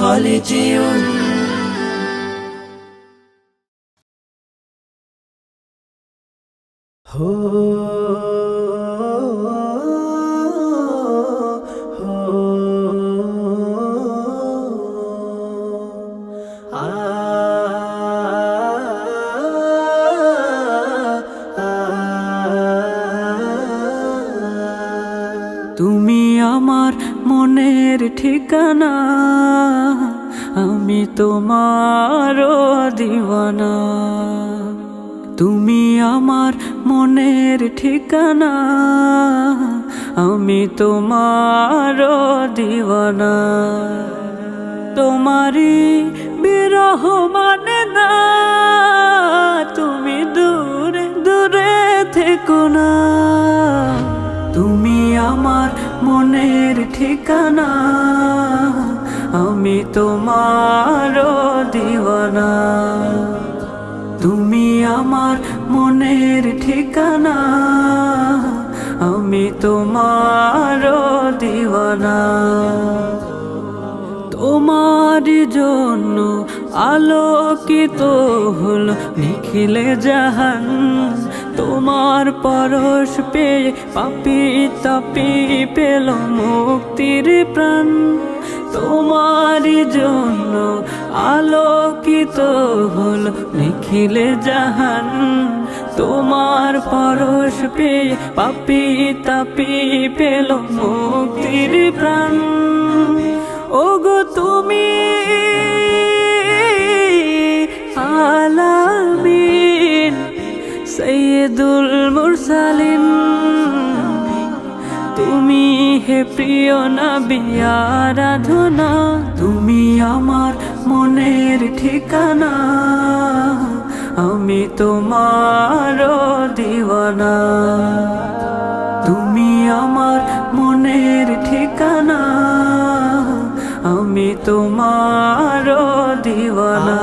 خالدون তুমি আমার মনের ঠিকানা, আমি তোমার দিওয়ানা। তুমি আমার মনের ঠিকানা, আমি তোমার দিওয়ানা। তোমারি বিরহ মানে না, তুমি দূরে দূরে থেকো না। তুমি আমার মনের ঠিকানা, আমি তোমার দিওয়ানা। তুমি আমার মনের ঠিকানা, আমি তোমার দিওয়ানা। তোমার জন্য আলোকিত হল নিখিলে জাহান, তোমার পরশ পেয়ে পাপী তাপী পেল মুক্তির প্রাণ। তোমার জন্য আলোকিত হল নিখিলে জাহান, তোমার পরশ পেয়ে পাপী তাপী পেল মুক্তির প্রাণ। ওগো তুমি আলামিন সৈয়দুল মুরসালিন, তুমি হে প্রিয় নবী আরাধনা। তুমি আমার মনের ঠিকানা, আমি তোমার দিওয়ানা। তুমি আমার মনের ঠিকানা, আমি তোমার দিওয়ানা।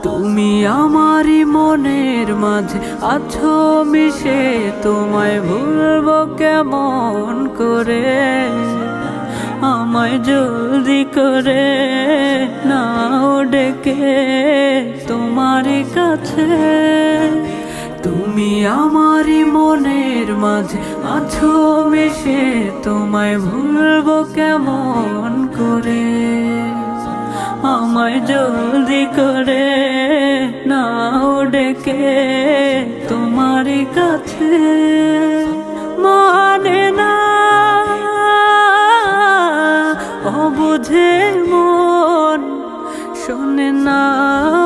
তুমি আমারই মনের মাঝে আছো মিশে, তোমায় ভুলবো কেমন করে। আমায় জলদি করে নাও ডেকে তোমার কাছে। তুমি আমারই মনের মাঝে আছো মিশে, তোমায় ভুলবো কেমন করে। আমায় জলদি করে নাও ডেকে তোমার কাছে। মানে না অবুঝে মন, শোনে না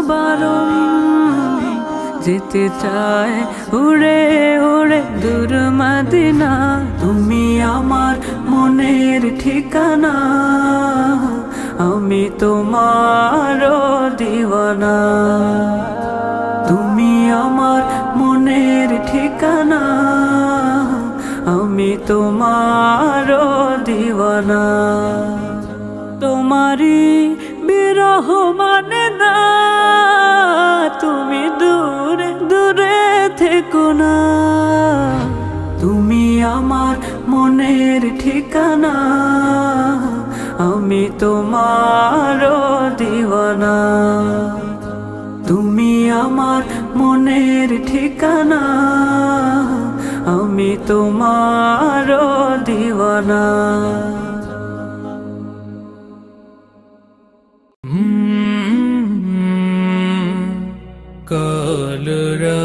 বারণ, যেতে চায় উড়ে উড়ে দূর মদিনা। তুমি আমার মনের ঠিকানা, আমি তোমার দিওয়ানা। তুমি আমার মনের ঠিকানা, আমি তোমার দিওয়ানা। তোমারি বিরহ মানে না, তুমি দূরে দূরে থেকো না। তুমি আমার মনের ঠিকানা, আমি তোমার দিওয়ানা। তুমি আমার মনের ঠিকানা, আমি তোমার দিওয়ানা। কালরা